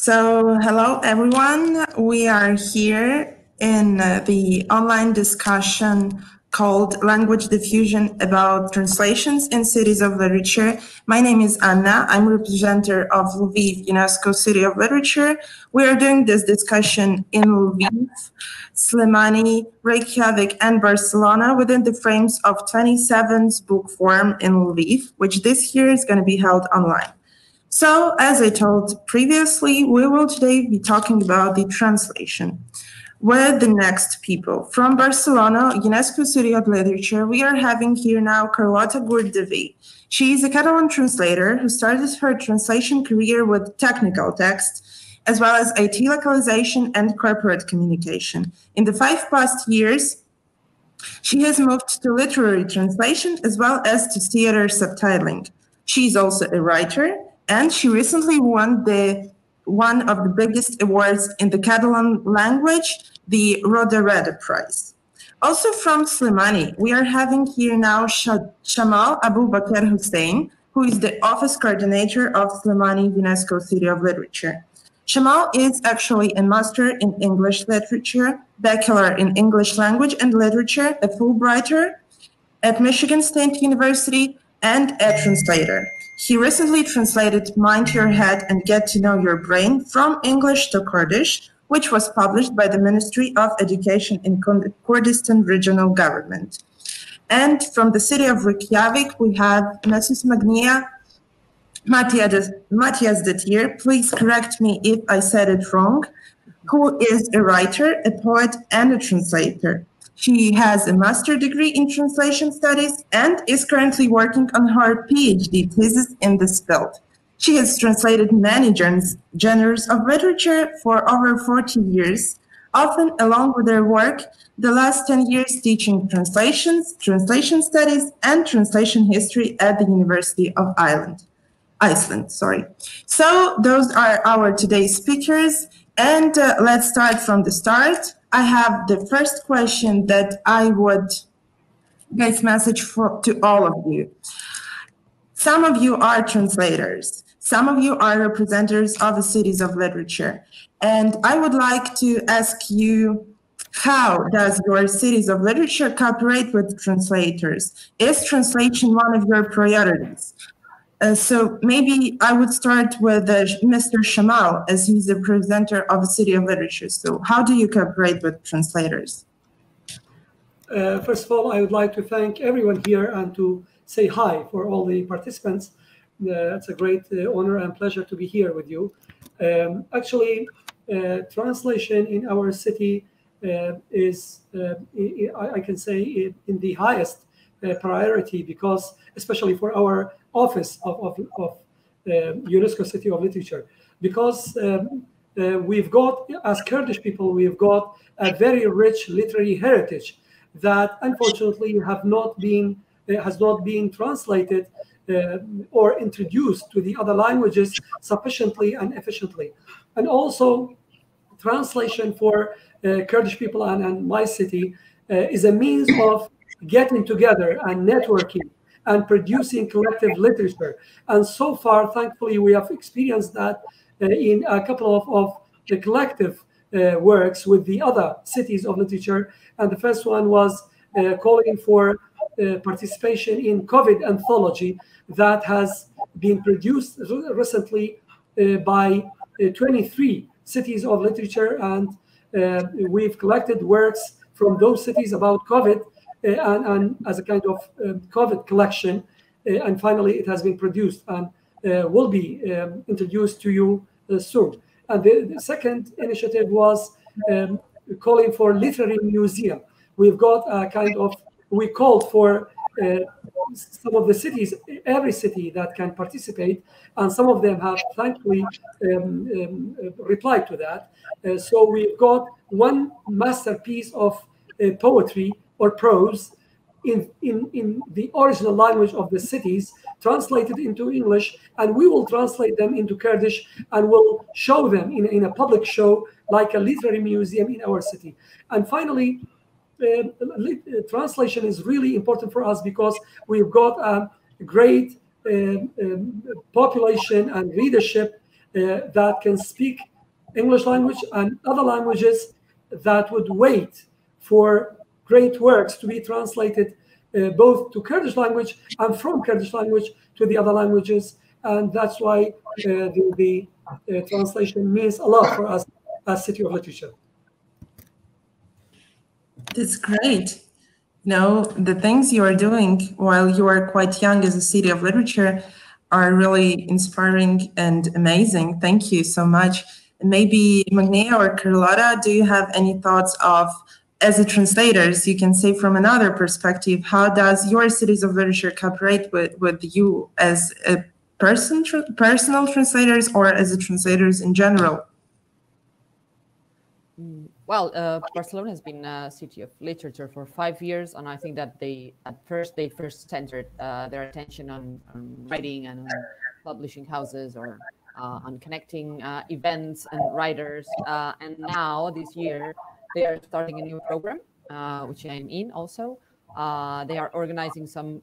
So, hello everyone. We are here in the online discussion called Language Diffusion about translations in cities of literature. My name is Anna. I'm representative of Lviv, UNESCO City of Literature. We are doing this discussion in Lviv, Slimani, Reykjavik, and Barcelona within the frames of 27th BookForum in Lviv, which this year is going to be held online. So, as I told previously, we will today be talking about the translation with the next people. From Barcelona, UNESCO City of Literature, we are having here now Carlotta Gordae. She is a Catalan translator who started her translation career with technical text, as well as IT localization and corporate communication. In the 5 past years, she has moved to literary translation as well as to theater subtitling. She is also a writer, and she recently won one of the biggest awards in the Catalan language, the Rade Prize. Also from Slimani, we are having here now Shamal Abu Bakr Hussein, who is the office coordinator of Slimani UNESCO City of Literature. Shamal is actually a master in English literature, bachelor in English language and literature, a Fulbrighter at Michigan State University, and a translator. He recently translated Mind Your Head and Get to Know Your Brain from English to Kurdish, which was published by the Ministry of Education in Kurdistan Regional Government. And from the city of Reykjavik, we have Mrs. Magnia Matthias Detier, please correct me if I said it wrong, who is a writer, a poet, and a translator. She has a master's degree in translation studies and is currently working on her PhD thesis in this field. She has translated many genres of literature for over 40 years, often along with her work, the last 10 years teaching translations, translation studies, and translation history at the University of Iceland. So those are our today's speakers, and let's start from the start. I have the first question that I would guys message to all of you. Some of you are translators. Some of you are representatives of the cities of literature. And I would like to ask you, how does your cities of literature cooperate with translators? Is translation one of your priorities? So maybe I would start with Mr. Shamal, as he's the presenter of the City of Literature. So how do you cooperate with translators? First of all, I would like to thank everyone here and to say hi for all the participants. It's a great honor and pleasure to be here with you. Actually, translation in our city is, I can say, in the highest priority, because especially for our office of UNESCO City of Literature, because we've got, as Kurdish people, we've got a very rich literary heritage that unfortunately has not been translated or introduced to the other languages sufficiently and efficiently. And also, translation for Kurdish people and my city is a means of getting together and networking and producing collective literature. And so far, thankfully, we have experienced that in a couple of the collective works with the other cities of literature. And the first one was calling for participation in COVID anthology that has been produced recently by 23 cities of literature. And we've collected works from those cities about COVID, and as a kind of COVID collection, and finally it has been produced and will be introduced to you soon. And the second initiative was calling for literary museum. We've got a kind of, we called for some of the cities, every city that can participate, and some of them have thankfully replied to that. So we've got one masterpiece of poetry or prose in the original language of the cities, translated into English, and we will translate them into Kurdish and will show them in a public show, like a literary museum in our city. And finally, translation is really important for us because we've got a great population and readership that can speak English language and other languages that would wait for great works to be translated both to Kurdish language and from Kurdish language to the other languages. And that's why the translation means a lot for us as City of Literature. That's great. You know, the things you are doing while you are quite young as a City of Literature are really inspiring and amazing. Thank you so much. Maybe Magnea or Carlotta, do you have any thoughts of, as a translators, you can say from another perspective, how does your Cities of Literature cooperate with you as a personal translators or as a translators in general? Well, Barcelona has been a City of Literature for 5 years, and I think that they first centered their attention on writing and on publishing houses, or on connecting events and writers. And now this year they are starting a new program, which I'm in also. They are organizing some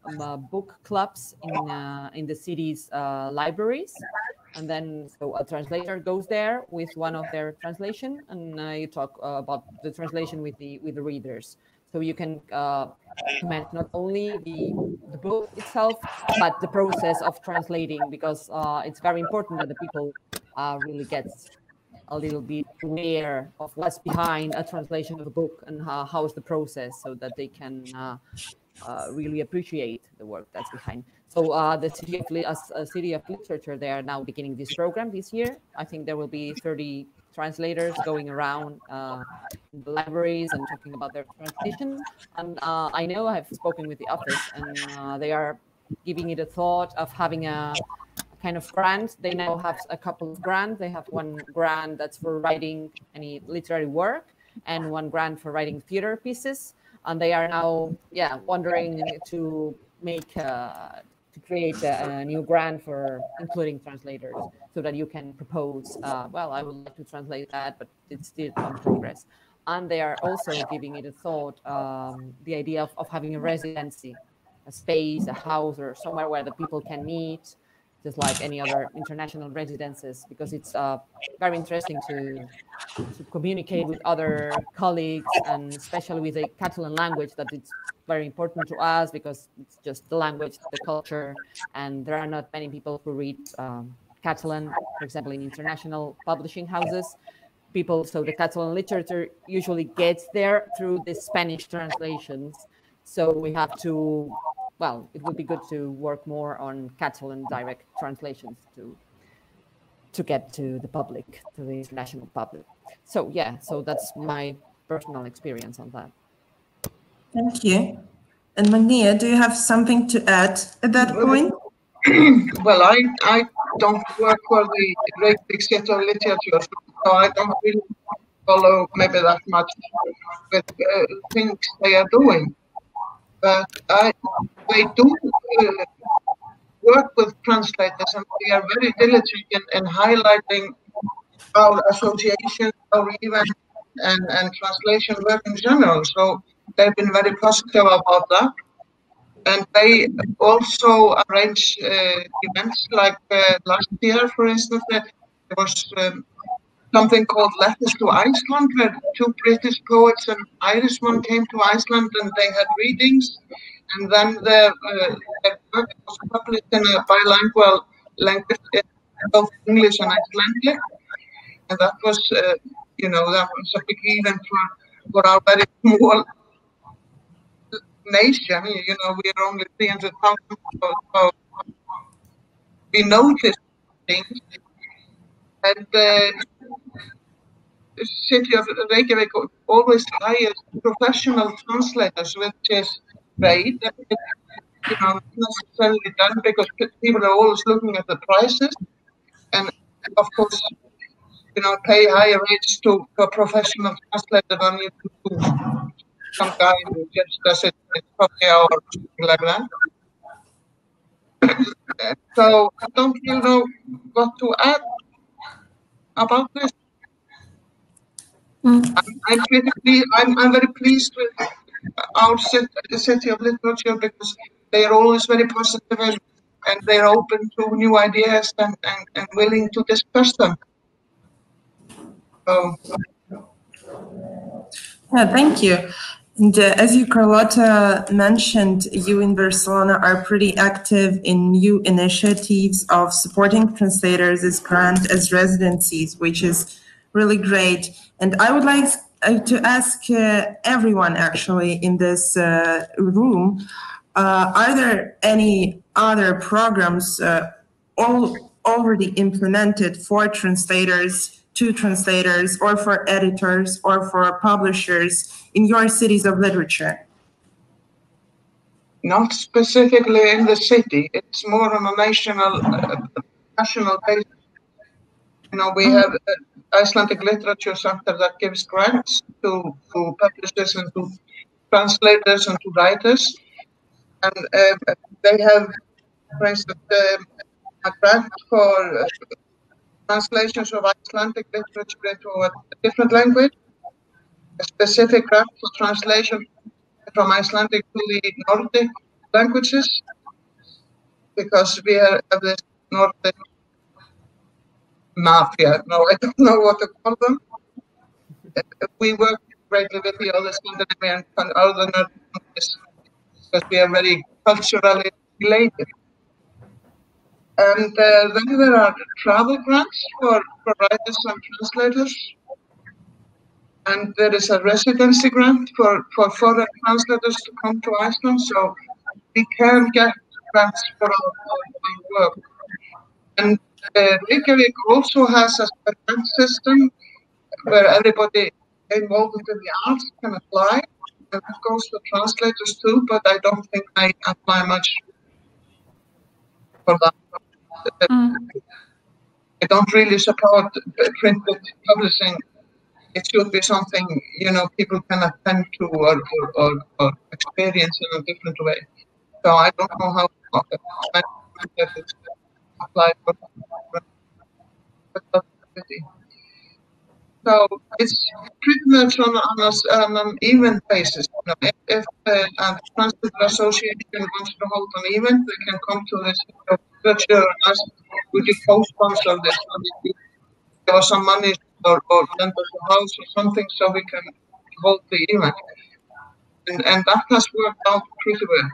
book clubs in the city's libraries. And then so a translator goes there with one of their translation, and you talk about the translation with the readers. So you can comment not only the book itself, but the process of translating, because it's very important that the people really get a little bit aware of what's behind a translation of a book and how is the process, so that they can really appreciate the work that's behind. So the City of Literature, they are now beginning this program this year. I think there will be 30 translators going around in the libraries and talking about their translations. And I know I have spoken with the office, and they are giving it a thought of having a kind of grant. They now have a couple of grants. They have one grant that's for writing any literary work, and one grant for writing theater pieces. And they are now, wondering to make to create a new grant for including translators, so that you can propose, well, I would like to translate that, but it's still in progress. And they are also giving it a thought, the idea of having a residency, a space, a house, or somewhere where the people can meet, just like any other international residences, because it's very interesting to communicate with other colleagues, and especially with the Catalan language, that it's very important to us, because it's just the language, the culture, and there are not many people who read Catalan, for example, in international publishing houses. So the Catalan literature usually gets there through the Spanish translations. So we have to, well, it would be good to work more on Catalan direct translations to get to the public, to the international public. So so that's my personal experience on that. Thank you. And Magnea, do you have something to add at that point? Well, I don't work for the great big City of Literature, so I don't really follow maybe that much with things they are doing. But they do work with translators, and they are very diligent in highlighting our association, our event, and translation work in general. So they've been very positive about that. And they also arrange events like last year, for instance, there was something called Letters to Iceland, where 2 British poets and Irishman came to Iceland, and they had readings. And then their work was published in a bilingual language, both English and Icelandic. And that was, that was a big event for our very small nation. We are only 300,000 people, so we noticed things. And the City of Reykjavik always hires professional translators, which is great. Not necessarily done because people are always looking at the prices, and of course, pay higher rates to a professional translator than you do some guy who just does it in 40 hours or something like that. So I don't really know what to add about this. I'm very pleased with our City of Literature, because they are always very positive, and they're open to new ideas and willing to discuss them. So, yeah, thank you. And as you, Carlotta, mentioned, you in Barcelona are pretty active in new initiatives of supporting translators as grant as residencies, which is really great. And I would like to ask everyone actually in this room, are there any other programs already implemented for translators, to translators, or for editors, or for publishers in your cities of literature? not specifically in the city. It's more on a national basis. You know, we have Icelandic Literature Center that gives grants to publishers and to translators and to writers. And they have, for instance, a grant for translations of Icelandic literature into a different language, a specific grant for translation from Icelandic to the Nordic languages, because we have this Nordic mafia. No, I don't know what to call them. We work greatly with the other Scandinavian and other Nordic countries because we are very culturally related. And then there are travel grants for writers and translators. And there is a residency grant for foreign translators to come to Iceland. So we can get grants for our work. And Reykjavik also has a grant system where everybody involved in the arts can apply. And that goes for translators too, but I don't think I apply much for that. I don't really support printed publishing. It should be something, you know, people can attend to or experience in a different way. So I don't know how I apply for that. So it's pretty much on an event basis. You know, if a Translator Association wants to hold an event, they can come to this literature and ask, would you co-sponsor this? Give us some money or lend us a house or something so we can hold the event. And that has worked out pretty well.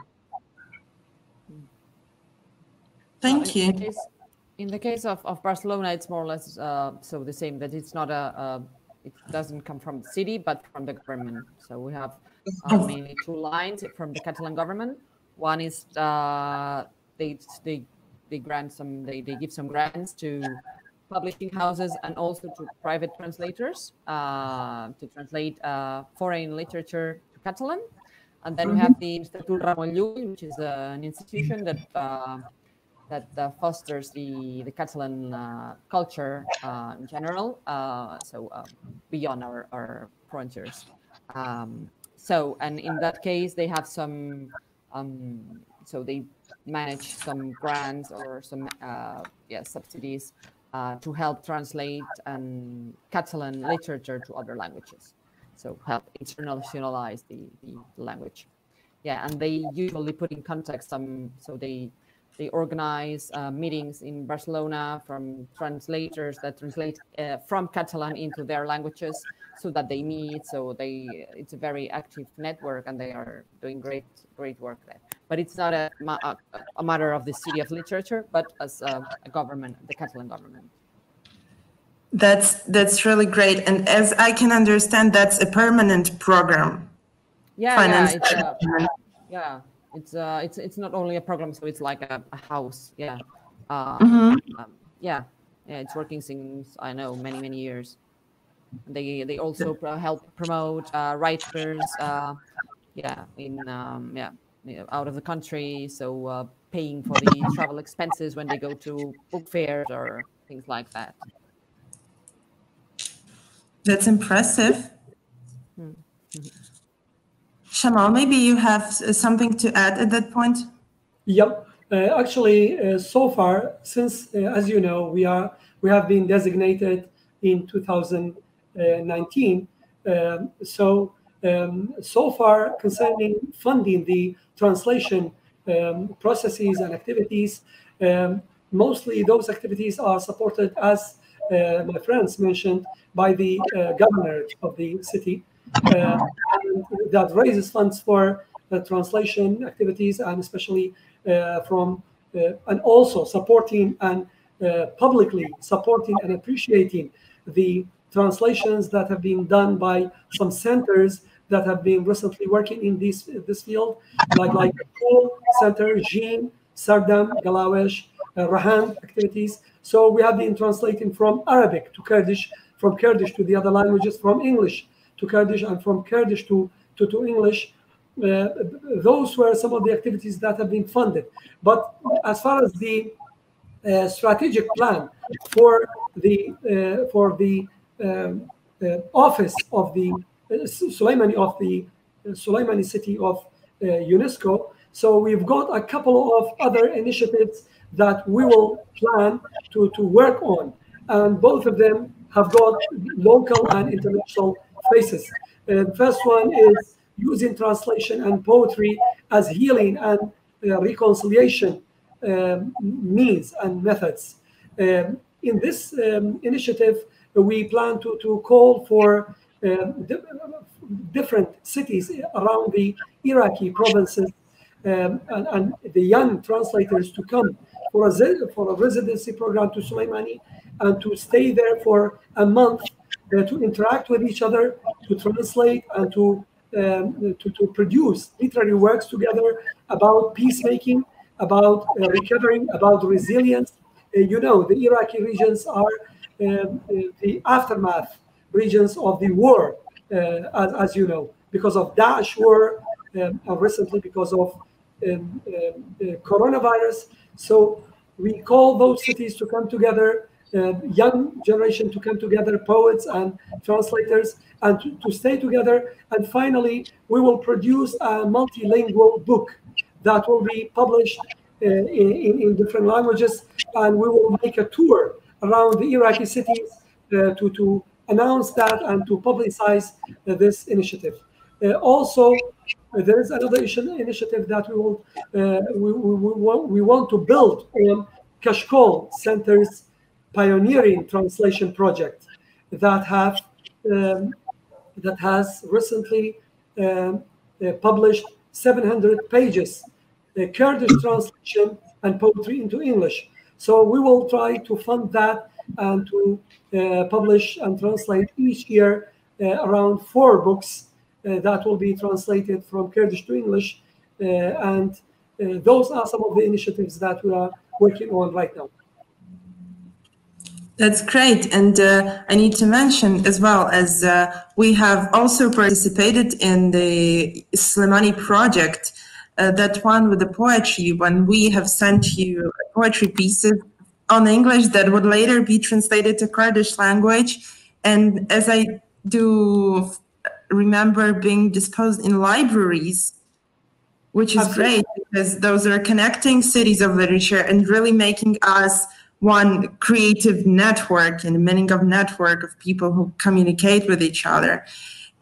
Thank you. In the case of Barcelona, it's more or less so the same, that it's not it doesn't come from the city, but from the government. So we have mainly two lines from the Catalan government. One is they give some grants to publishing houses and also to private translators to translate foreign literature to Catalan. And then we have the Institut Ramon Llull, which is an institution that fosters the Catalan culture in general, so beyond our frontiers. And in that case, they have some, so they manage some grants or some subsidies to help translate Catalan literature to other languages. So help internationalize the language. Yeah, and they usually put in context so they organize meetings in Barcelona from translators that translate from Catalan into their languages, so that they meet. So it's a very active network, and they are doing great work there. But it's not a matter of the City of Literature, but as a government, the Catalan government. That's really great, and as I can understand, that's a permanent program. It's not only a program, so it's like a house. It's working since, I know, many years. They also help promote writers out of the country, so paying for the travel expenses when they go to book fairs or things like that. That's impressive. Shamal, maybe you have something to add at that point? Yep. Actually, so far, since, as you know, we have been designated in 2019. So far, concerning funding the translation processes and activities, mostly those activities are supported as my friends mentioned, by the governor of the city, and that raises funds for translation activities, and especially from and also supporting and publicly supporting and appreciating the translations that have been done by some centers that have been recently working in this field, like the Pool Center, Jean, Sardam, Galawesh, Rahan activities. So we have been translating from Arabic to Kurdish, from Kurdish to the other languages, from English to Kurdish, and from Kurdish to English. Those were some of the activities that have been funded. But as far as the strategic plan for the office of the Soleimani city of UNESCO, so we've got a couple of other initiatives that we will plan to work on, and both of them have got local and international faces. The first one is using translation and poetry as healing and reconciliation means and methods. In this initiative, we plan to call for different cities around the Iraqi provinces and the young translators to come for a residency program to Soleimani and to stay there for a month to interact with each other, to translate, and to produce literary works together about peacemaking, about recovering, about resilience. You know, the Iraqi regions are the aftermath regions of the war, as you know, because of Daesh war, and recently because of coronavirus. So we call those cities to come together, young generation to come together, poets and translators, and to stay together. And finally, we will produce a multilingual book that will be published in different languages, and we will make a tour around the Iraqi cities to announce that and to publicize this initiative. Also, there is another initiative that we want to build on Kashkol Center's pioneering translation project that has recently published 700 pages Kurdish translation and poetry into English. So we will try to fund that and to publish and translate each year around 4 books that will be translated from Kurdish to English. And those are some of the initiatives that we are working on right now. That's great. And I need to mention as well as we have also participated in the Soleimani project, that one with the poetry, when we have sent you poetry pieces on English that would later be translated to Kurdish language. And as I do remember being disposed in libraries, which is great because those are connecting cities of literature and really making us one creative network and the meaning of network of people who communicate with each other.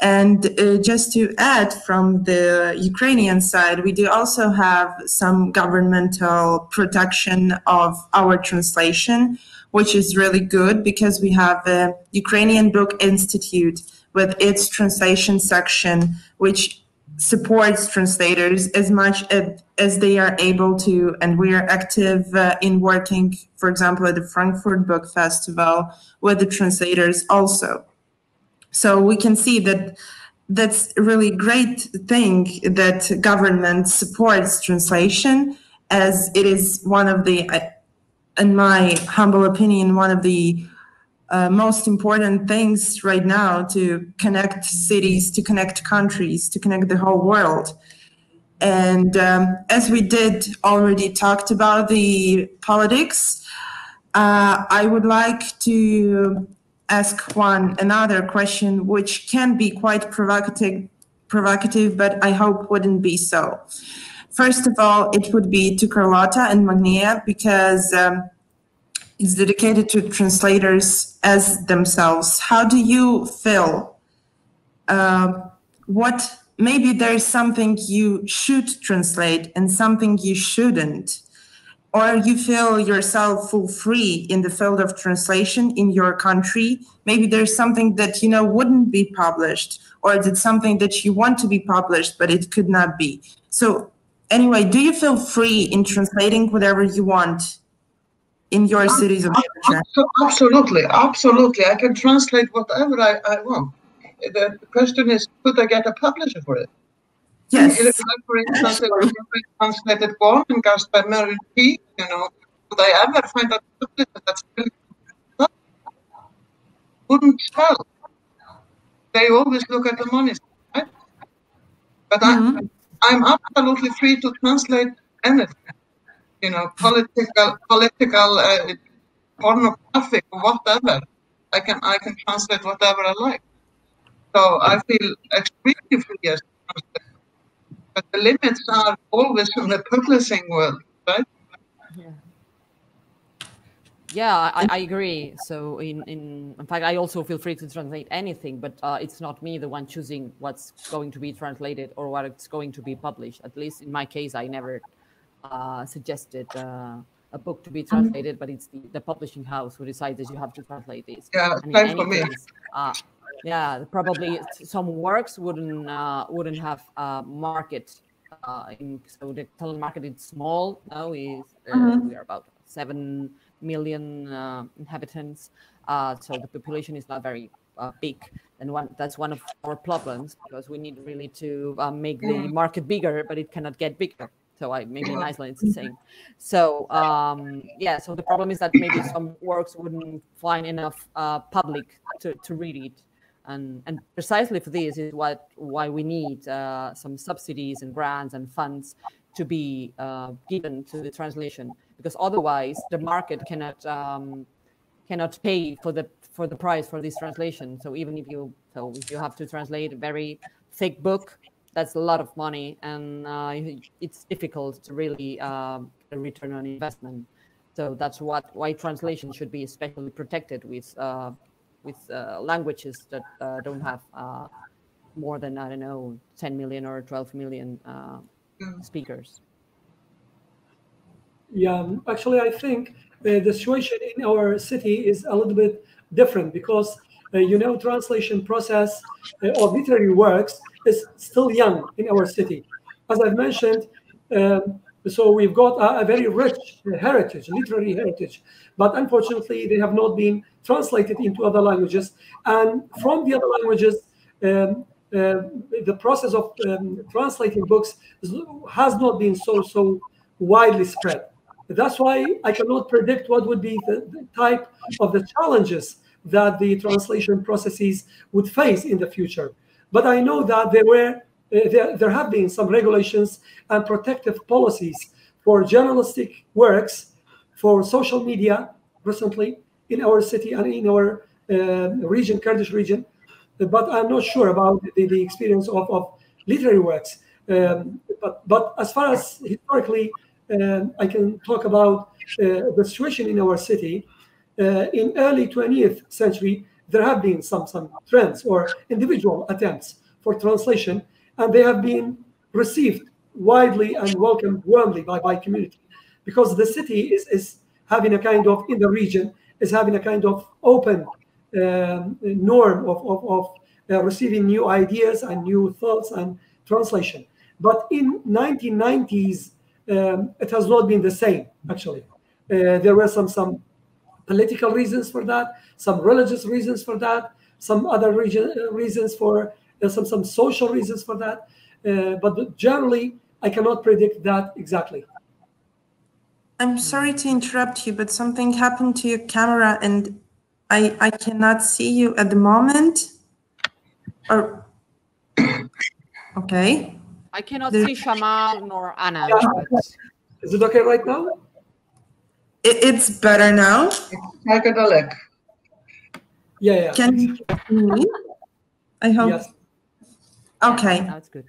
And just to add, from the Ukrainian side, we do also have some governmental protection of our translation, which is really good because we have the Ukrainian Book Institute with its translation section, which supports translators as much as they are able to, and we are active in working, for example, at the Frankfurt Book Festival with the translators also. So we can see that that's a really great thing that government supports translation, as it is one of the, in my humble opinion, one of the most important things right now to connect cities, to connect countries, to connect the whole world. And as we did already talked about the politics, I would like to ask another question, which can be quite provocative, but I hope wouldn't be so. First of all, it would be to Carlotta and Magnia, because it's dedicated to translators as themselves. How do you feel? Maybe there's something you should translate and something you shouldn't. or you feel yourself full free in the field of translation in your country. Maybe there's something that, you know, wouldn't be published, or it's something that you want to be published, but it could not be. So anyway, do you feel free in translating whatever you want in your cities of literature? Absolutely, absolutely. I can translate whatever I want. The question is, could I get a publisher for it? Yes. For instance, if I translated Gormenghast by Mary P, you know, would I ever find a publisher that's wouldn't sell? They always look at the money, right? But I'm absolutely free to translate anything, you know, political, pornographic, whatever. I can translate whatever I like. So I feel extremely free as a translator. But the limits are always in the publishing world, right? Yeah, I agree. So in fact, I also feel free to translate anything, but it's not me the one choosing what's going to be translated or what it's going to be published. At least in my case, I never suggested a book to be translated, but it's the publishing house who decides that you have to translate this. Yeah, and same for me. Yeah, probably some works wouldn't have a market. So the talent market is small now. We are about 7 million inhabitants. So the population is not very big, and that's one of our problems, because we need really to make the market bigger, but it cannot get bigger. So maybe in Iceland it's the same. So yeah, so the problem is that maybe some works wouldn't find enough public to read it. And precisely for this is why we need some subsidies and grants and funds to be given to the translation, because otherwise the market cannot pay for the price for this translation. So even if you have to translate a very thick book, that's a lot of money, and it's difficult to really get a return on investment. So that's why translation should be especially protected with languages that don't have more than, I don't know, 10 million or 12 million speakers. Yeah, actually, I think the situation in our city is a little bit different, because translation process of literary works is still young in our city. As I've mentioned, so we've got a very rich heritage, literary heritage, but unfortunately they have not been translated into other languages. And from the other languages, the process of translating books has not been so widely spread. That's why I cannot predict what would be the type of the challenges that the translation processes would face in the future. But I know that there have been some regulations and protective policies for journalistic works, for social media recently in our city and in our region, Kurdish region. But I'm not sure about the experience of literary works. But as far as historically, I can talk about the situation in our city. In early 20th century, there have been some trends or individual attempts for translation, and they have been received widely and welcomed warmly by community, because the city is having a kind of, in the region, is having a kind of open norm of receiving new ideas and new thoughts and translation. But in 1990s, it has not been the same, actually. There were some political reasons for that, some religious reasons for that, some other reasons for some social reasons for that. But generally, I cannot predict that exactly. I'm sorry to interrupt you, but something happened to your camera and I cannot see you at the moment. Or okay. I cannot see Shama nor Anna. Yeah. But... Is it okay right now? It's better now. Psychedelic. Yeah. Can you hear me? I hope. Yes. Okay. Yeah, that's good.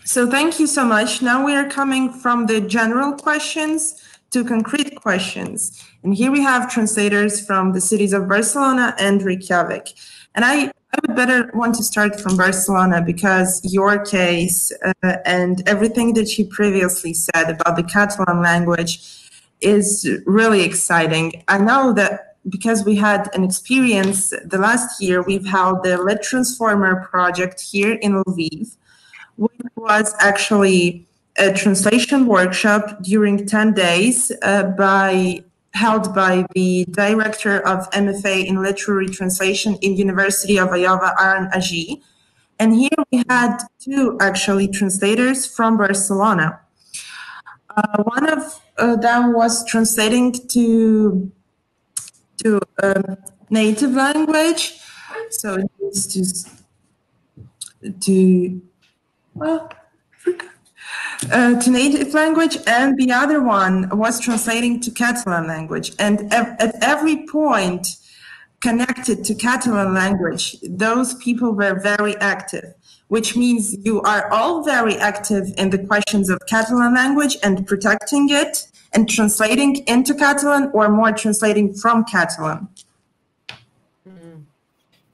So thank you so much. Now we are coming from the general questions to concrete questions. And here we have translators from the cities of Barcelona and Reykjavik. And I would better want to start from Barcelona, because your case and everything that you previously said about the Catalan language is really exciting. I know that because we had an experience the last year, we've held the Lit Transformer project here in Lviv, which was actually a translation workshop during 10 days held by the director of MFA in Literary Translation in University of Iowa, Aaron Agi. And here we had two actually translators from Barcelona. One of them was translating to native language, so it needs to native language, and the other one was translating to Catalan language. And at every point connected to Catalan language, those people were very active, which means you are all very active in the questions of Catalan language and protecting it and translating into Catalan, or more translating from Catalan.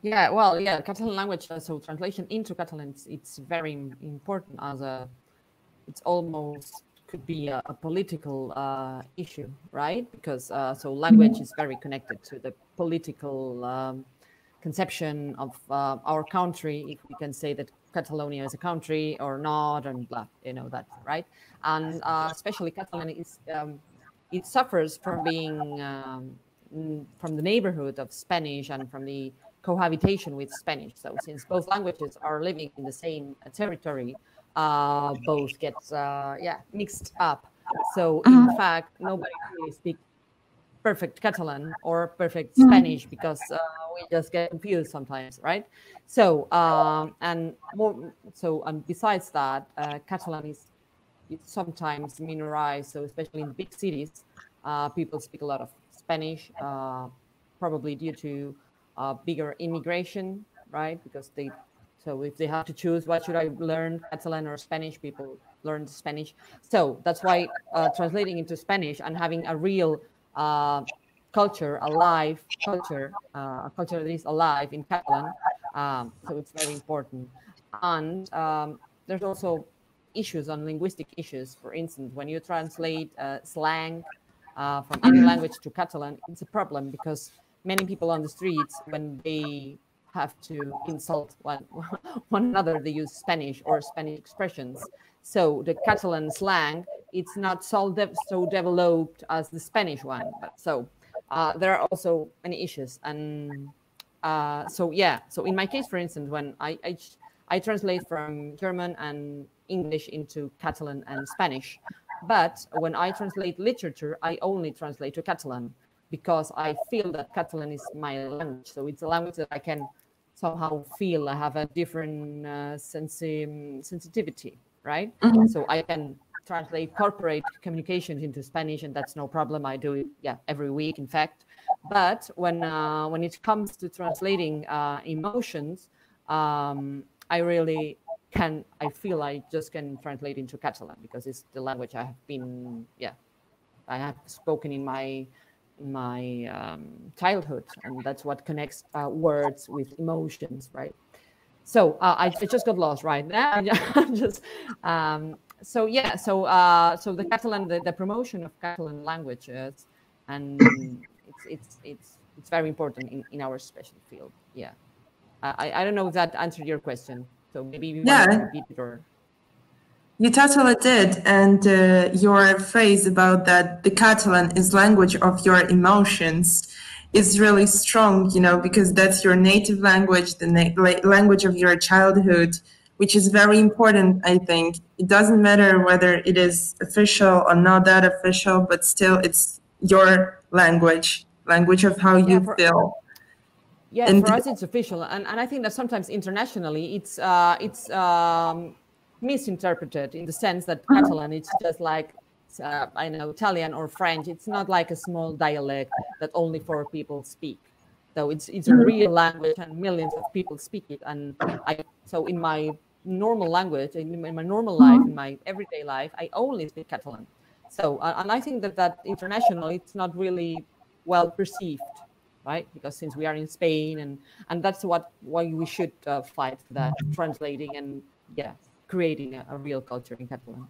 Yeah, well, yeah, Catalan language, so translation into Catalan, it's very important as it's almost could be a political issue, right? Because so language is very connected to the political conception of our country, if we can say that Catalonia is a country or not, and blah, you know that, right? And especially Catalan is it suffers from being from the neighborhood of Spanish and from the cohabitation with Spanish. So since both languages are living in the same territory, both get mixed up. So in fact, nobody really speaks perfect Catalan or perfect Spanish, because we just get confused sometimes, right? So and besides that, Catalan is sometimes minorized. So especially in big cities, people speak a lot of Spanish, probably due to bigger immigration, right? Because so if they have to choose, what should I learn, Catalan or Spanish, people learn Spanish. So that's why translating into Spanish and having a real culture, a live culture, a culture that is alive in Catalan, so it's very important. And there's also issues on linguistic issues. For instance, when you translate slang from any language to Catalan, it's a problem, because many people on the streets, when they have to insult one another, they use Spanish or Spanish expressions. So the Catalan slang, it's not so developed as the Spanish one. But so there are also many issues. And so in my case, for instance, when I translate from German and English into Catalan and Spanish, but when I translate literature, I only translate to Catalan, because I feel that Catalan is my language. So it's a language that I can somehow feel I have a different sensitivity, right? So I can translate corporate communications into Spanish, and that's no problem. I do it, every week, in fact. But when it comes to translating emotions, I really can. I feel I just can translate into Catalan, because it's the language I have been, I have spoken in my childhood, and that's what connects words with emotions, right? So I just got lost right now. So the Catalan, the promotion of Catalan languages, and it's very important in our special field. Yeah, I don't know if that answered your question. So maybe you want to repeat it, or. You totally did, and your phrase about that the Catalan is language of your emotions is really strong, because that's your native language, the language of your childhood, which is very important, I think. It doesn't matter whether it is official or not that official, but still it's your language of how you feel. Yeah, and for us it's official, and I think that sometimes internationally it's misinterpreted, in the sense that Catalan, it's just like I know, Italian or French. It's not like a small dialect that only 4 people speak. So it's a real language, and millions of people speak it. And so in my normal language, in my normal life, in my everyday life, I only speak Catalan. So, and I think that internationally, it's not really well perceived, right? Because since we are in Spain, and that's why we should fight for that, translating and creating a real culture in Catalan.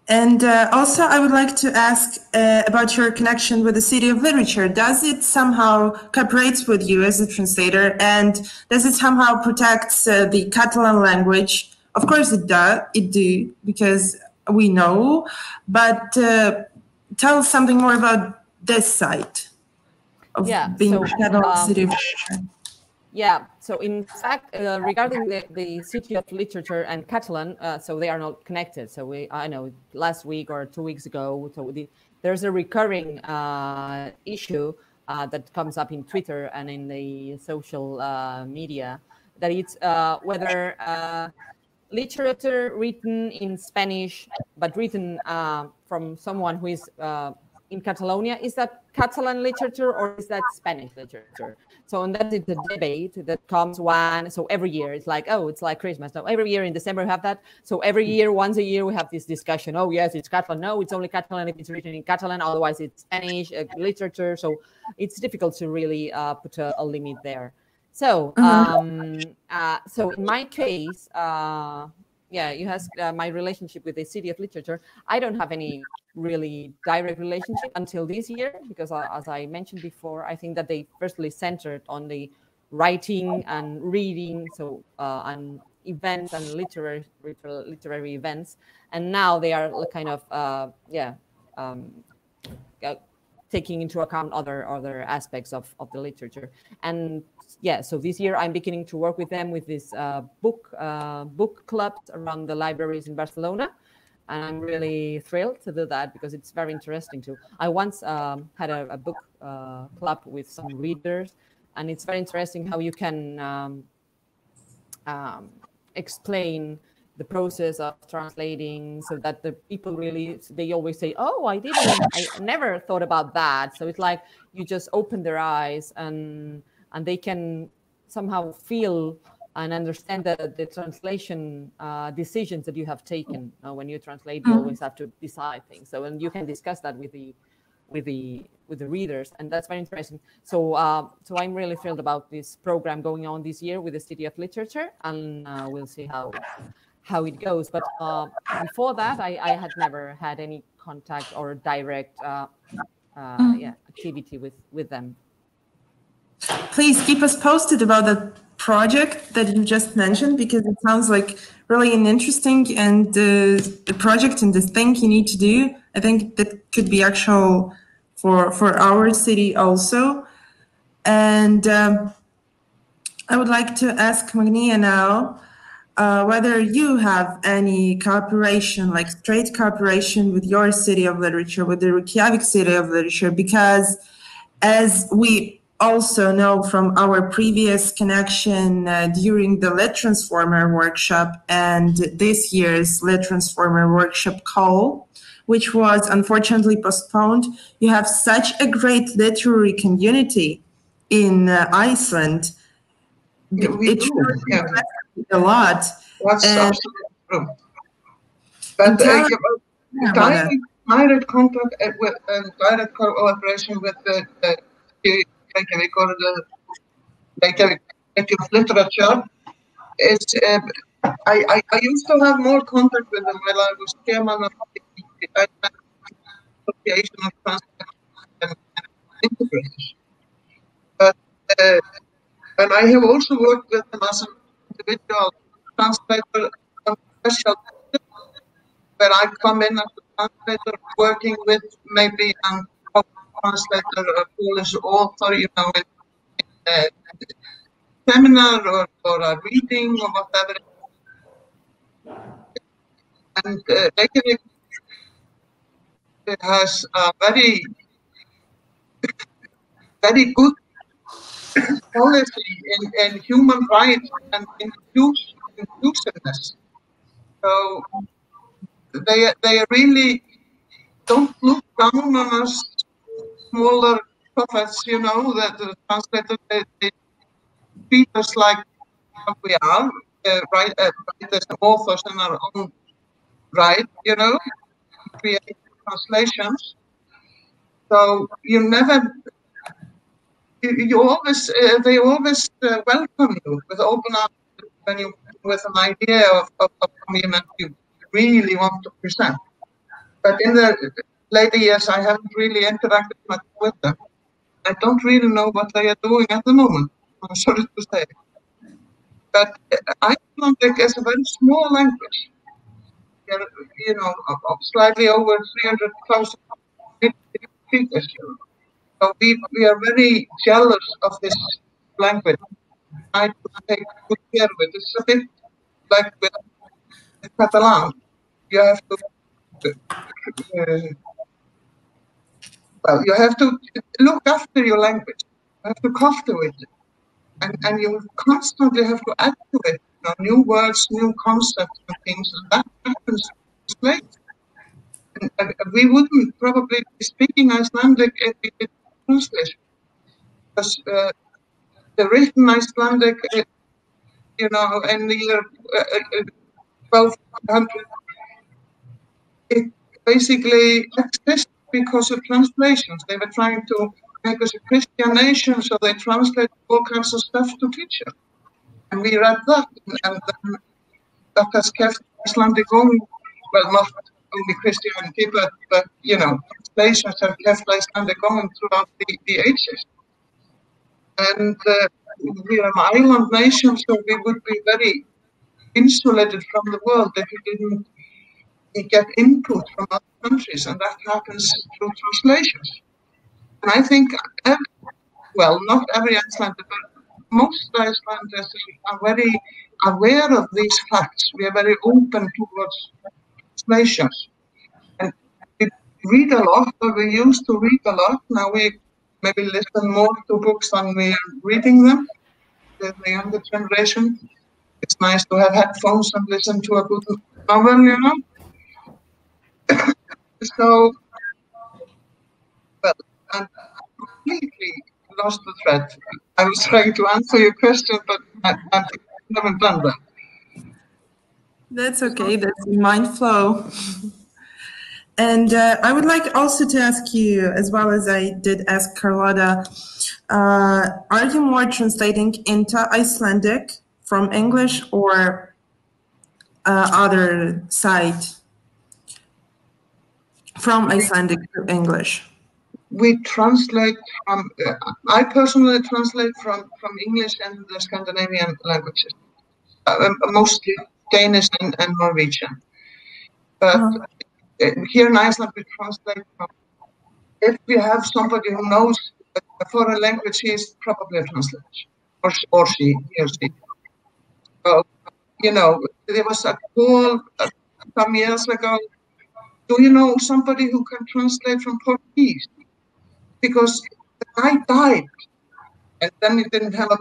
And also, I would like to ask about your connection with the City of Literature. Does it somehow cooperate with you as a translator, and does it somehow protect the Catalan language? Of course, it do, because we know. But tell us something more about this side of being Catalan City of Literature. Yeah, so in fact, regarding the City of Literature and Catalan, so they are not connected. So I know last week or 2 weeks ago, so there's a recurring issue that comes up in Twitter and in the social media, that it's whether literature written in Spanish, but written from someone who is in Catalonia, is that Catalan literature or is that Spanish literature? So, and that is the debate that comes so every year, it's like, oh, it's like Christmas. So every year in December we have that. So every year, once a year, we have this discussion. Oh, yes, it's Catalan. No, it's only Catalan if it's written in Catalan. Otherwise, it's Spanish literature. So it's difficult to really put a limit there. So, so in my case, you asked my relationship with the City of Literature. I don't have any really direct relationship until this year, because as I mentioned before, I think that they firstly centered on the writing and reading, so and events and literary events, and now they are kind of taking into account other aspects of the literature. And so this year I'm beginning to work with them with this book clubs around the libraries in Barcelona. And I'm really thrilled to do that, because it's very interesting too. I once had a book club with some readers, and it's very interesting how you can explain the process of translating, so that the people they always say, oh, I never thought about that. So it's like you just open their eyes, and they can somehow feel and understand the translation decisions that you have taken. When you translate, you always have to decide things. So, and you can discuss that with the readers, and that's very interesting. So, so I'm really thrilled about this program going on this year with the City of Literature, and we'll see how it goes. But before that, I had never had any contact or direct activity with them. Please keep us posted about the project that you just mentioned, because it sounds like really an interesting and the project and the thing you need to do. I think that could be actual for our city also. And I would like to ask Magnia now whether you have any cooperation, like straight cooperation with your City of Literature, with the Reykjavik City of Literature, because as we also know from our previous connection during the Lit Transformer workshop and this year's Lit Transformer workshop call, which was unfortunately postponed, you have such a great literary community in Iceland. It shows a lot. That's absolutely true. But direct contact with direct cooperation with the Reykjavik or the Reykjavik Literature is. I used to have more contact with them while I was chairman of the Association of Translators and Interpreters. But and I have also worked with them as an individual translator on special where I come in as a translator working with maybe an translator, a Polish author, in a seminar or a reading or whatever. And Reykjavik has a very, very good policy in human rights and inclusiveness. So they really don't look down on us smaller prophets, that the translators, they treat us like we are, writers and authors in our own right, create translations. So you never, you always, they always welcome you with open arms when you with an idea of something that you really want to present. But in the later years, I haven't really interacted much with them. I don't really know what they are doing at the moment, I'm sorry to say. But Icelandic is a very small language. You know, slightly over 300,000 speakers. So we are very jealous of this language. I take good care of it. It's a bit like with Catalan. You have to, well, you have to look after your language. You have to cultivate it. And you constantly have to add to it, you know, new words, new concepts and things. And that happens late. And we wouldn't probably be speaking Icelandic if we did translation. Because the written Icelandic, you know, in the year 1200, it basically exists because of translations. They were trying to make us a Christian nation, so they translate all kinds of stuff to teach us. And we read that, and then that has kept Icelandic going. Well, not only Christianity, but you know, translations have kept Icelandic going throughout the ages. And we are an island nation, so we would be very insulated from the world if we didn't get input from other countries, and that happens through translations. And I think, well, not every Icelander, but most Icelanders are very aware of these facts. We are very open towards translations. And we read a lot, or we used to read a lot. Now we maybe listen more to books than we are reading them. The younger generation, it's nice to have headphones and listen to a good novel, you know. So, well, I completely lost the thread. I was trying to answer your question, but I haven't done that. That's okay. That's mind flow. And I would like also to ask you, as well as I did ask Carlotta, are you more translating into Icelandic from English or other side? From Icelandic to English? We translate from, I personally translate from English and the Scandinavian languages, mostly Danish and Norwegian. But here in Iceland, we translate from, if we have somebody who knows a foreign language, he is probably a translator, or she, he or she. So, you know, there was a call some years ago, do you know somebody who can translate from Portuguese? Because the guy died, and then we didn't have a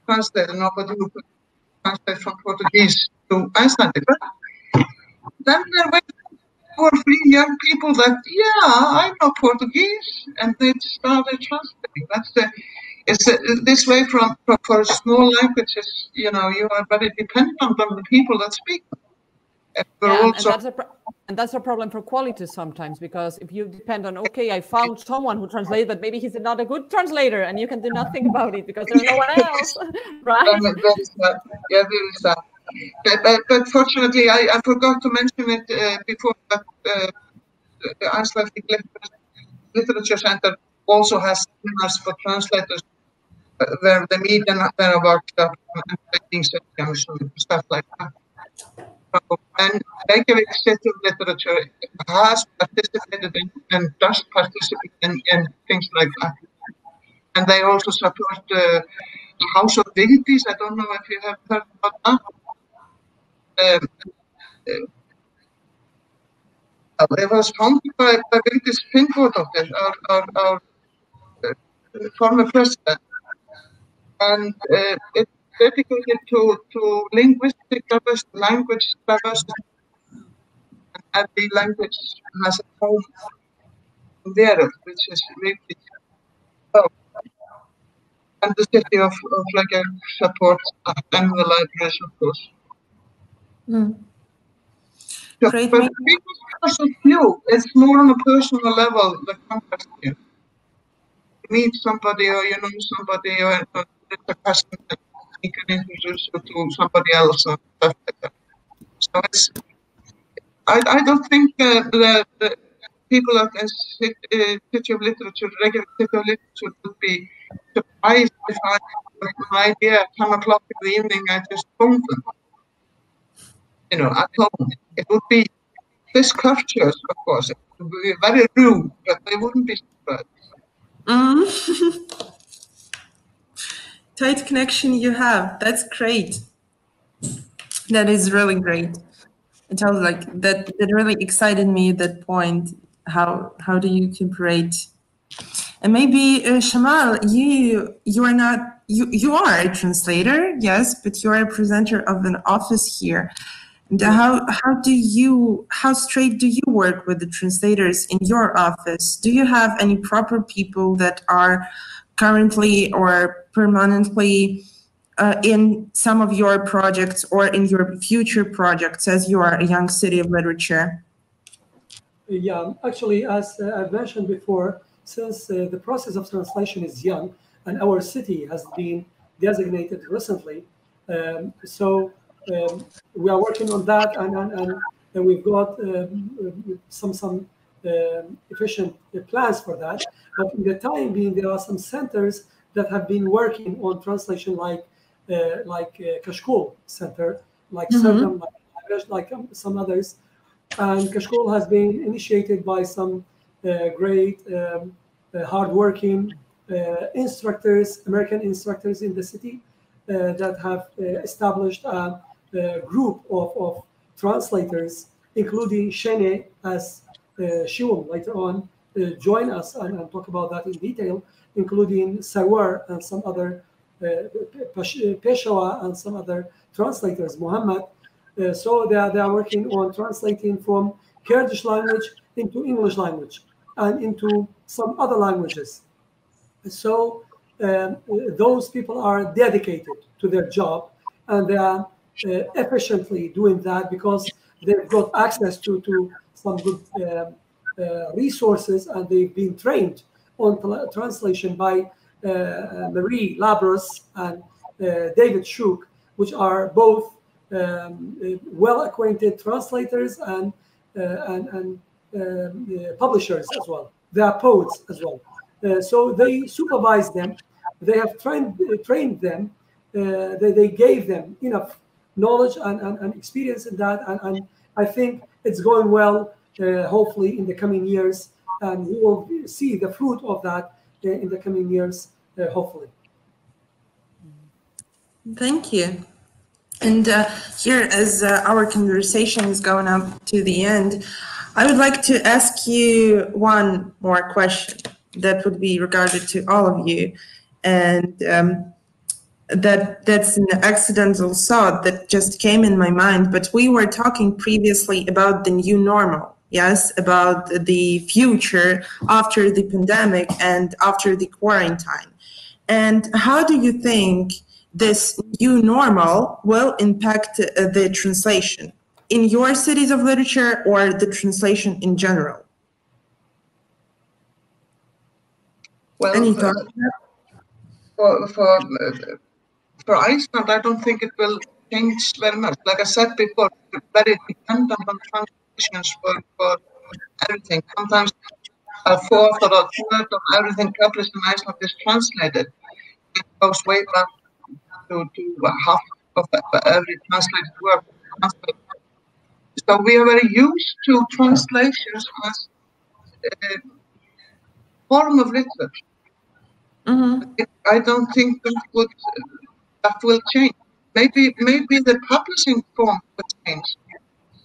translator, nobody who could translate from Portuguese to Icelandic. But then there were 2 or 3 young people that, yeah, I know Portuguese, and they started translating. That's this way for small languages, you know, you are very dependent on the people that speak. And that's a problem for quality sometimes, because if you depend on, okay, I found someone who translates, but maybe he's not a good translator, and you can do nothing about it because there's no one else, right? There is that. Yeah, there is that. But fortunately, I forgot to mention it before, but the Icelandic Literature Center also has seminars for translators where they meet and there are workshops and training sessions and stuff like that. And Reykjavik City of Literature has participated in and does participate in things like that. And they also support the House of Deities. I don't know if you have heard about that. It was founded by Vigdis Finnbogadóttir, our former president. And it's dedicated to linguistic diversity, language diversity, and every language has a home there, which is really well. And the city of Reykjavik supports and the libraries, of course. So, Great. but because of you, it's more on a personal level, the context here. You meet somebody or you know somebody or it's a person that you can introduce you to somebody else and stuff like that. So it's, I don't think the people at the City of Literature, regular City of Literature would be surprised if I had an idea at 10 o'clock in the evening, I just phoned them, you know, at home. It would be discourteous, of course. It would be very rude, but they wouldn't be surprised. Tight connection you have. That's great. That is really great. It sounds like that really excited me at that point. How do you cooperate? And maybe Shamal, you are not, you are a translator, yes, but you are a presenter of an office here. And how straight do you work with the translators in your office? Do you have any proper people that are currently or permanently in some of your projects or in your future projects as you are a young city of literature? Yeah, actually, as I've mentioned before, since the process of translation is young and our city has been designated recently, so we are working on that, and we've got some efficient plans for that. But in the time being, there are some centers that have been working on translation, like Kashkol Center, like certain, like some others. And Kashkol has been initiated by some great, hardworking instructors, American instructors in the city that have established a group of translators, including Shene, as she will later on join us and talk about that in detail, including Sarwar and some other Peshawar and some other translators, Muhammad. So they are working on translating from Kurdish language into English language and into some other languages. So those people are dedicated to their job, and they are efficiently doing that because they've got access to some good resources, and they've been trained on translation by Marie Labros and David Shuk, which are both well-acquainted translators and publishers as well. They are poets as well. So they supervise them. They have trained them. They gave them enough knowledge and experience in that. And I think it's going well, hopefully, in the coming years. And we will see the fruit of that in the coming years, hopefully. Thank you. And here, as our conversation is going up to the end, I would like to ask you one more question that would be regarded to all of you. And that's an accidental thought that just came in my mind, but we were talking previously about the new normal, yes, about the future after the pandemic and after the quarantine. And how do you think this new normal will impact the translation in your cities of literature or the translation in general? Well, any thoughts? For Iceland, I don't think it will change very much. Like I said before, we're very dependent on translations for everything. Sometimes a fourth or a third of everything published in Iceland is translated. It goes way back to half of every translated work. So we are very used to translations as a form of literature. I don't think that will change. Maybe the publishing form will change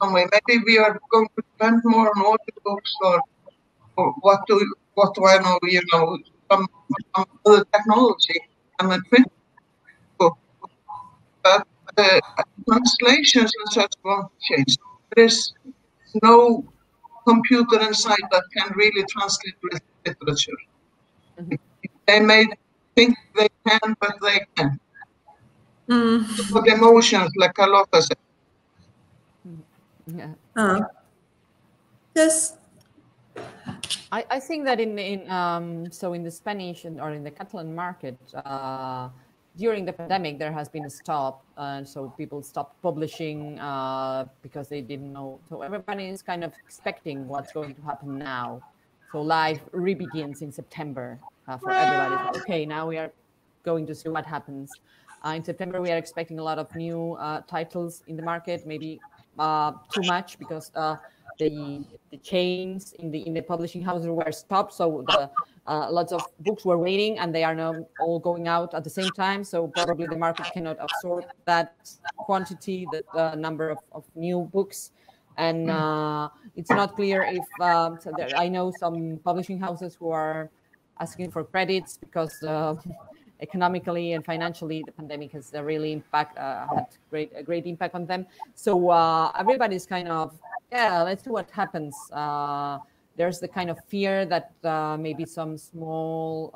some way. Maybe we are going to depend more on audiobooks or what do I know? You know, some other technology and the print book. But the translations and such won't change. There is no computer inside that can really translate literature. They may think they can, but they can't. But emotions, like Carlotta said. Yeah. Yes. I think that in the Spanish or in the Catalan market, during the pandemic, there has been a stop, and so people stopped publishing because they didn't know. So everybody is kind of expecting what's going to happen now. So life re-begins in September for everybody. So, okay, now we are going to see what happens. In September, we are expecting a lot of new titles in the market, maybe too much because the chains in the publishing houses were stopped. So lots of books were waiting, and they are now all going out at the same time. So probably the market cannot absorb that quantity, the number of new books. And it's not clear if I know some publishing houses who are asking for credits because economically and financially, the pandemic has really had a great impact on them. So everybody's kind of, yeah, let's see what happens. There's the kind of fear that maybe some small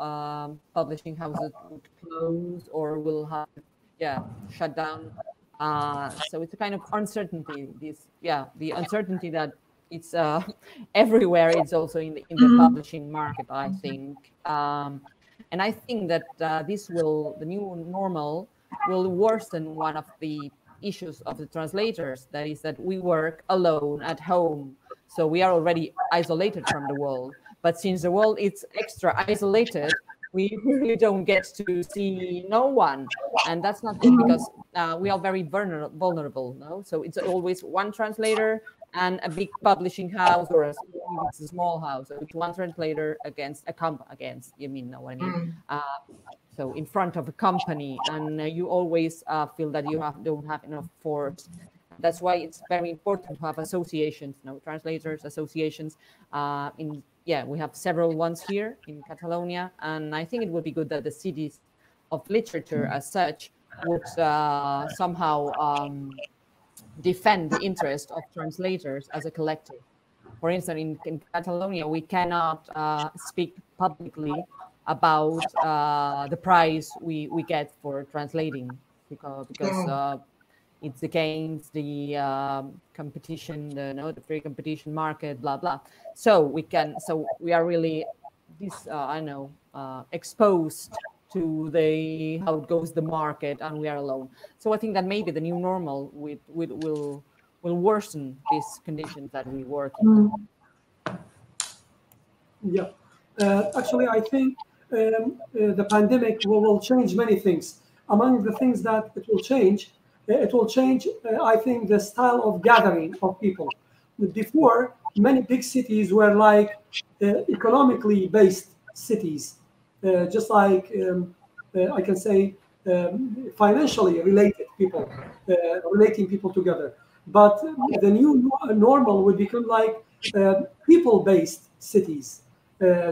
publishing houses would close or will have, shut down. So it's a kind of uncertainty. The uncertainty that it's everywhere. It's also in the publishing market, I think. And I think that the new normal will worsen one of the issues of the translators. That is that we work alone at home. So we are already isolated from the world. But since the world is extra isolated, we really don't get to see no one. And that's not good because we are very vulnerable. No? So it's always one translator and a big publishing house, or it's a small house. So it's one translator against a company, you know what I mean? So in front of a company, and you always feel that you don't have enough force. That's why it's very important to have associations, translators associations. We have several ones here in Catalonia, and I think it would be good that the cities of literature as such would somehow defend the interest of translators as a collective. For instance, in Catalonia, we cannot speak publicly about the prize we get for translating because it's against the competition, the free competition market, blah blah. So we are really exposed to how it goes the market, and we are alone. So I think that maybe the new normal will worsen these conditions that we work in. Yeah, actually, I think the pandemic will change many things. Among the things that it will change, I think, the style of gathering of people. Before, many big cities were like economically based cities, just like I can say financially related people, relating people together. But the new normal would become like people-based cities,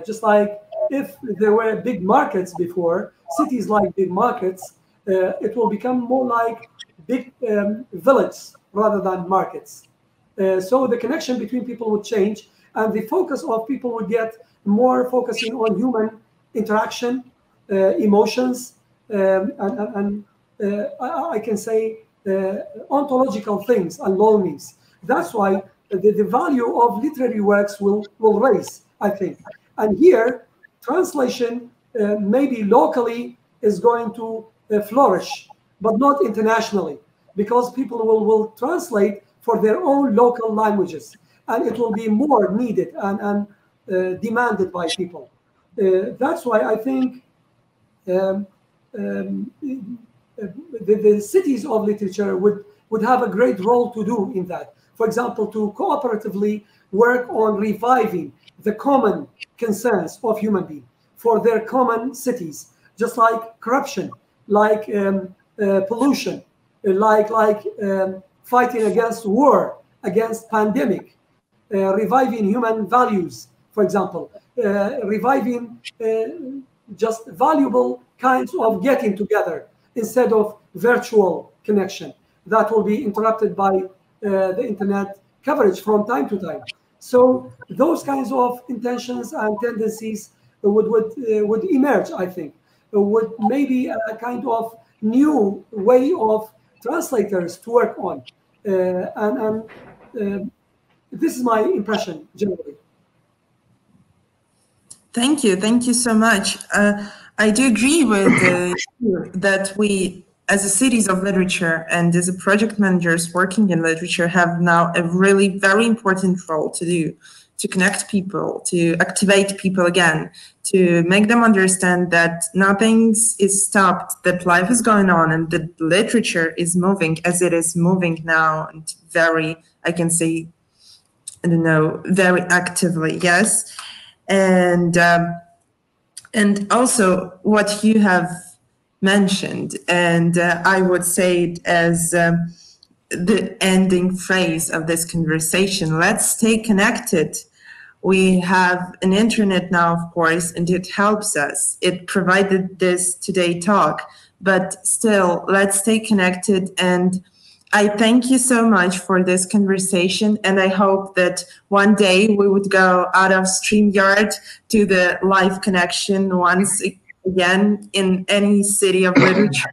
just like if there were big markets before, cities like big markets, it will become more like big villages rather than markets. So the connection between people would change, and the focus of people would get more focusing on human interaction, emotions, and I can say ontological things and longings. That's why the value of literary works will raise, I think. And here, translation maybe locally is going to flourish, but not internationally, because people will translate for their own local languages, and it will be more needed and demanded by people. That's why I think the cities of literature would have a great role to do in that. For example, to cooperatively work on reviving the common concerns of human beings for their common cities, just like corruption, like pollution, like fighting against war, against pandemic, reviving human values, for example, reviving just valuable kinds of getting together instead of virtual connection that will be interrupted by the internet coverage from time to time. So those kinds of intentions and tendencies would emerge, I think. Would maybe a kind of new way of translators to work on, and This is my impression generally. Thank you so much. I do agree with you that we, as a series of literature and as a project managers working in literature, have now a really very important role to do, to connect people, to activate people again, to make them understand that nothing is stopped, that life is going on, and that literature is moving as it is moving now, and very, I can say, I don't know, very actively, yes. And also what you have mentioned, and I would say it as the ending phrase of this conversation, let's stay connected. We have an internet now, of course, and it helps us. It provided this today talk, but still, let's stay connected. And I thank you so much for this conversation, and I hope that one day we would go out of StreamYard to the live connection once again in any city of literature.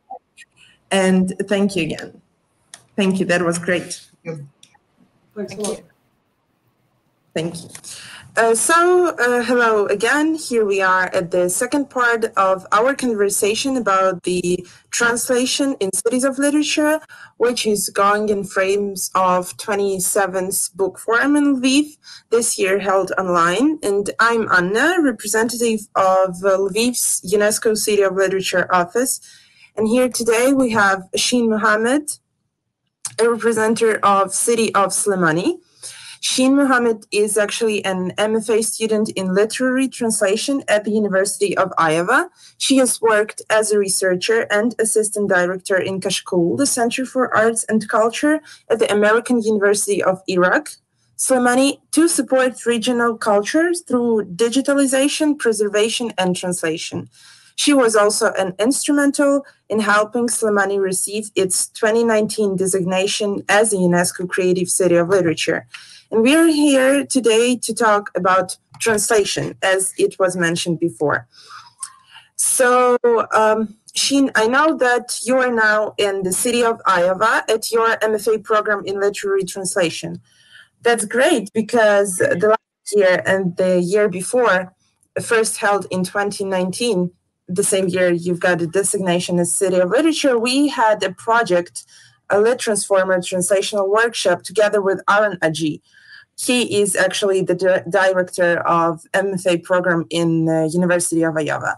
And thank you again. Thank you, that was great. Thanks a lot. Thank you. Hello again. Here we are at the second part of our conversation about the translation in cities of literature, which is going in frames of 27th BookForum in Lviv, this year held online. And I'm Anna, representative of Lviv's UNESCO City of Literature office. And here today we have Sheen Mohammed, a representative of City of Slimani. Sheen Mohammed is actually an MFA student in literary translation at the University of Iowa. She has worked as a researcher and assistant director in Kashkool, the Center for Arts and Culture at the American University of Iraq, Slimani, to support regional cultures through digitalization, preservation, and translation. She was also an instrumental in helping Slimani receive its 2019 designation as a UNESCO Creative City of Literature. And we are here today to talk about translation, as it was mentioned before. So, Sheen, I know that you are now in the city of Iowa at your MFA program in literary translation. That's great, because the last year and the year before, first held in 2019, the same year you've got a designation as City of Literature, we had a project, a Lit Transformer translational workshop together with Aaron Aji. He is actually the director of MFA program in University of Iowa.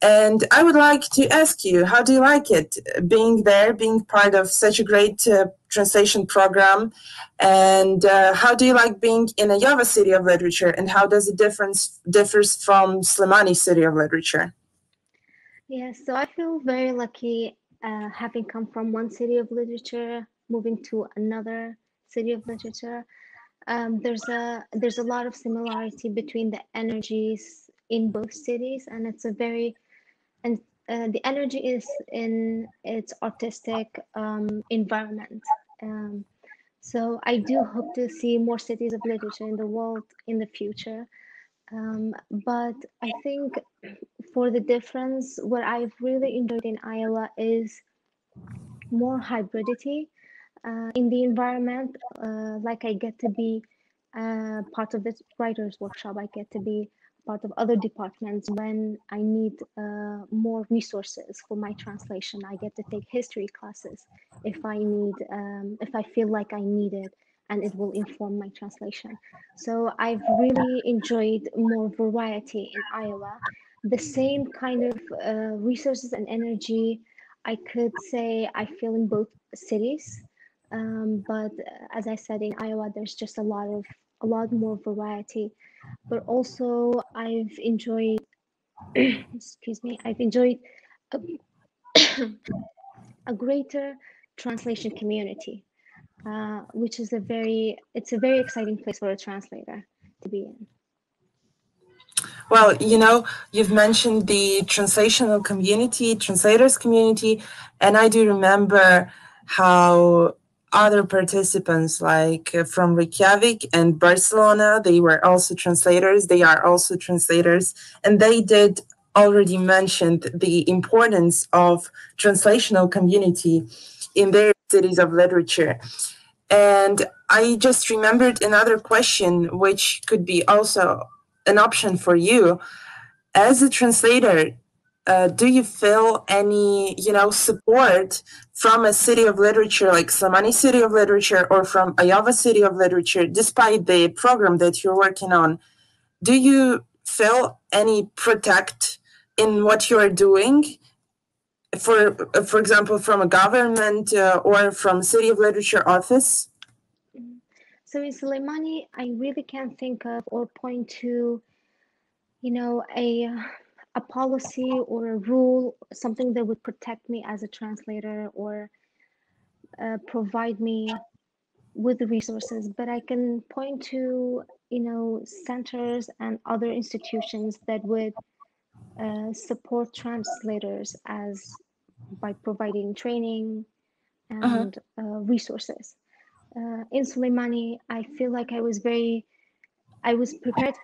And I would like to ask you, how do you like it, being there, being part of such a great translation program? And how do you like being in Iowa City of Literature? And how does it differs from Slimani City of Literature? Yes, so I feel very lucky having come from one city of literature, moving to another city of literature. There's a lot of similarity between the energies in both cities, and it's a very, and the energy is in its artistic environment. So I do hope to see more cities of literature in the world in the future. But I think for the difference, what I've really enjoyed in Iowa is more hybridity in the environment. Like I get to be part of this writers workshop. I get to be part of other departments when I need more resources for my translation. I get to take history classes if I need, if I feel like I need it, and it will inform my translation. So I've really enjoyed more variety in Iowa. The same kind of resources and energy, I could say I feel in both cities. But as I said, in Iowa, there's just a lot more variety. But also I've enjoyed, excuse me, I've enjoyed a greater translation community. Which is it's a very exciting place for a translator to be in. Well, you know, you've mentioned the translational community, translators community, and I do remember how other participants, like from Reykjavik and Barcelona, they were also translators, they are also translators, and they did already mention the importance of translational community in their cities of literature. And I just remembered another question, which could be also an option for you. As a translator, do you feel any, support from a city of literature like Slimani City of Literature or from Iowa City of Literature, despite the program that you're working on? Do you feel any protect in what you are doing? For example, from a government or from City of Literature office? So in Slimani, I really can't think of or point to, a policy or a rule, something that would protect me as a translator or provide me with the resources. But I can point to, centers and other institutions that would support translators by providing training and resources. In Slimani, I feel like I was prepared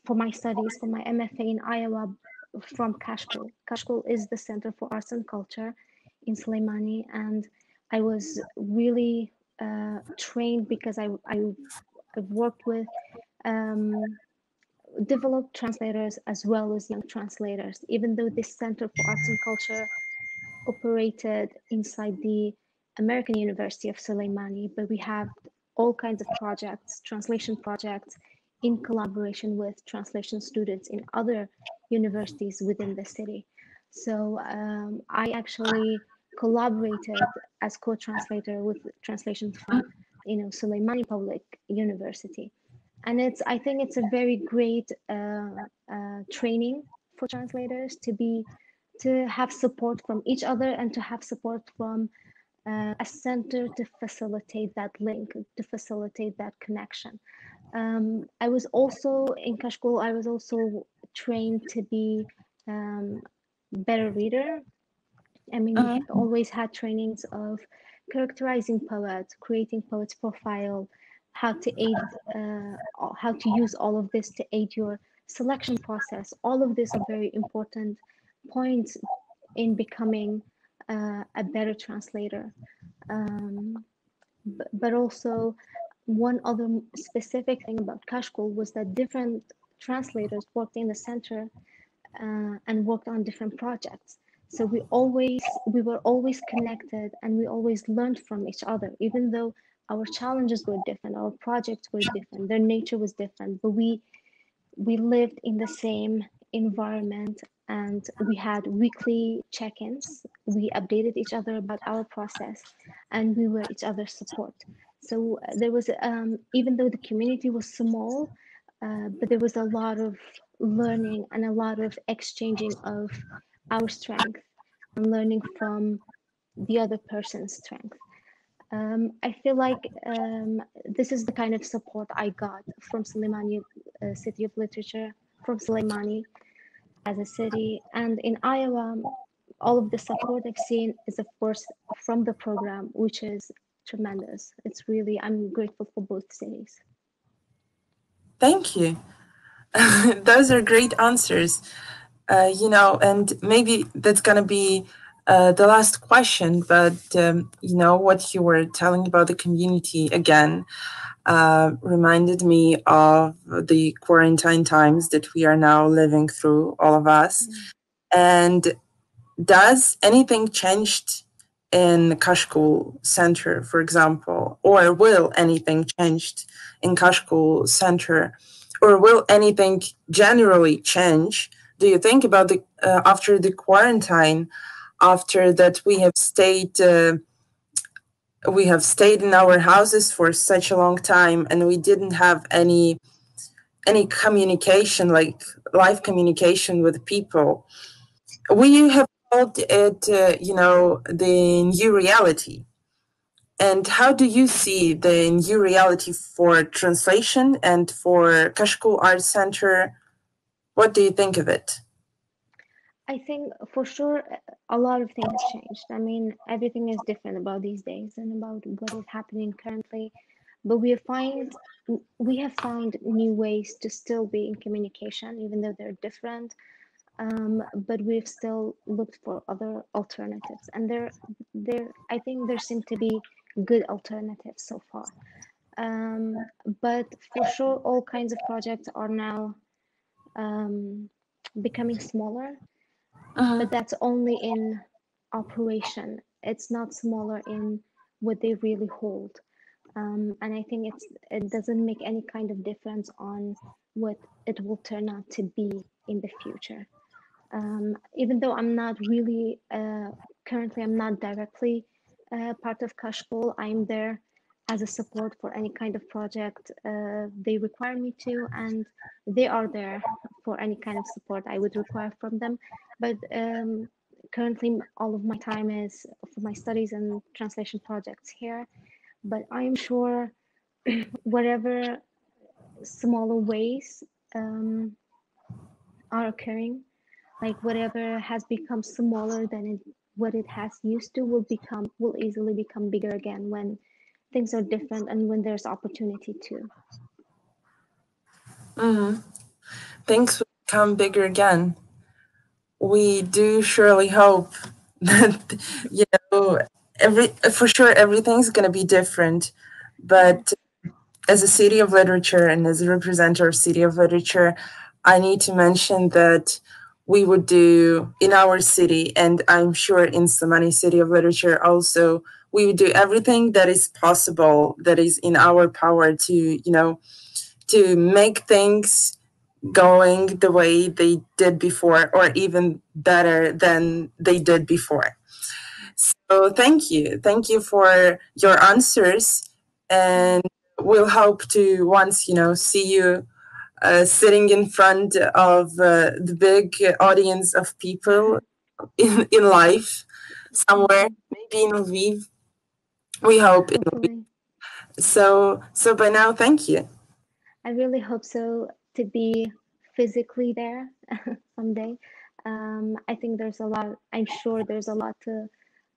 for my studies, for my MFA in Iowa from Kashkul. Kashkul is the Center for Arts and Culture in Slimani, and I was really trained because I've worked with developed translators as well as young translators, even though this Center for Arts and Culture operated inside the American University of Slimani, but we have all kinds of projects, translation projects, in collaboration with translation students in other universities within the city. So I actually collaborated as co-translator with translations from, Slimani Public University. And I think it's a very great training for translators to have support from each other and to have support from a center to facilitate that link, to facilitate that connection. I was also in Kashkul, I was also trained to be better reader. I mean, we always had trainings of characterizing poets, creating poets' profile, how to use all of this to aid your selection process. All of these are very important points in becoming a better translator. But also, one other specific thing about Kashkul was that different translators worked in the center and worked on different projects. So we were always connected, and we always learned from each other, even though our challenges were different, our projects were different, their nature was different, but we lived in the same environment, and we had weekly check-ins. We updated each other about our process, and we were each other's support. So there was, even though the community was small, but there was a lot of learning and a lot of exchanging of our strength and learning from the other person's strength. I feel like this is the kind of support I got from Slimani City of Literature, from Slimani as a city. And in Iowa, all of the support I've seen is, of course, from the program, which is tremendous. It's really, I'm grateful for both cities. Thank you. Those are great answers. And maybe that's going to be the last question, but, what you were telling about the community again reminded me of the quarantine times that we are now living through, all of us. And does anything changed in Kashkul Center, for example, or will anything changed in Kashkul Center, or will anything generally change? Do you think about the after the quarantine, after that we have stayed in our houses for such a long time, and we didn't have any communication, like live communication with people? We have called it, the new reality. And how do you see the new reality for translation and for Kashkul Arts Center? What do you think of it? I think for sure a lot of things changed. I mean, everything is different about these days and about what is happening currently. But we have found new ways to still be in communication, even though they're different. But we've still looked for other alternatives, and I think there seem to be good alternatives so far. But for sure, all kinds of projects are now becoming smaller, but that's only in operation. It's not smaller in what they really hold. And I think it doesn't make any kind of difference on what it will turn out to be in the future. Even though I'm not really, currently I'm not directly part of Kashkol, I'm there as a support for any kind of project they require me to, and they are there for any kind of support I would require from them. But currently all of my time is for my studies and translation projects here. But I'm sure whatever smaller ways are occurring, like whatever has become smaller than what it has used to will easily become bigger again when things are different and when there's opportunity too. Things will become bigger again. We do surely hope that, you know, for sure everything's going to be different, but as a city of literature and as a representative of city of literature, I need to mention that we would do in our city, and I'm sure in Samani City of Literature also, we would do everything that is possible, that is in our power to, you know, to make things going the way they did before, or even better than they did before. So thank you for your answers, and we'll hope to once, you know, see you sitting in front of the big audience of people in life somewhere, maybe in Lviv. We hope in Lviv. So by now, thank you. I really hope so, to be physically there someday. I think I'm sure there's a lot to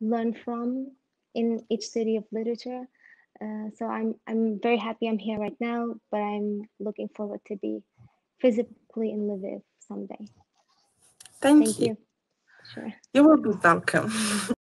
learn from in each city of literature. So I'm very happy I'm here right now, but I'm looking forward to be physically in Lviv someday. Thank you. Sure. You will be welcome.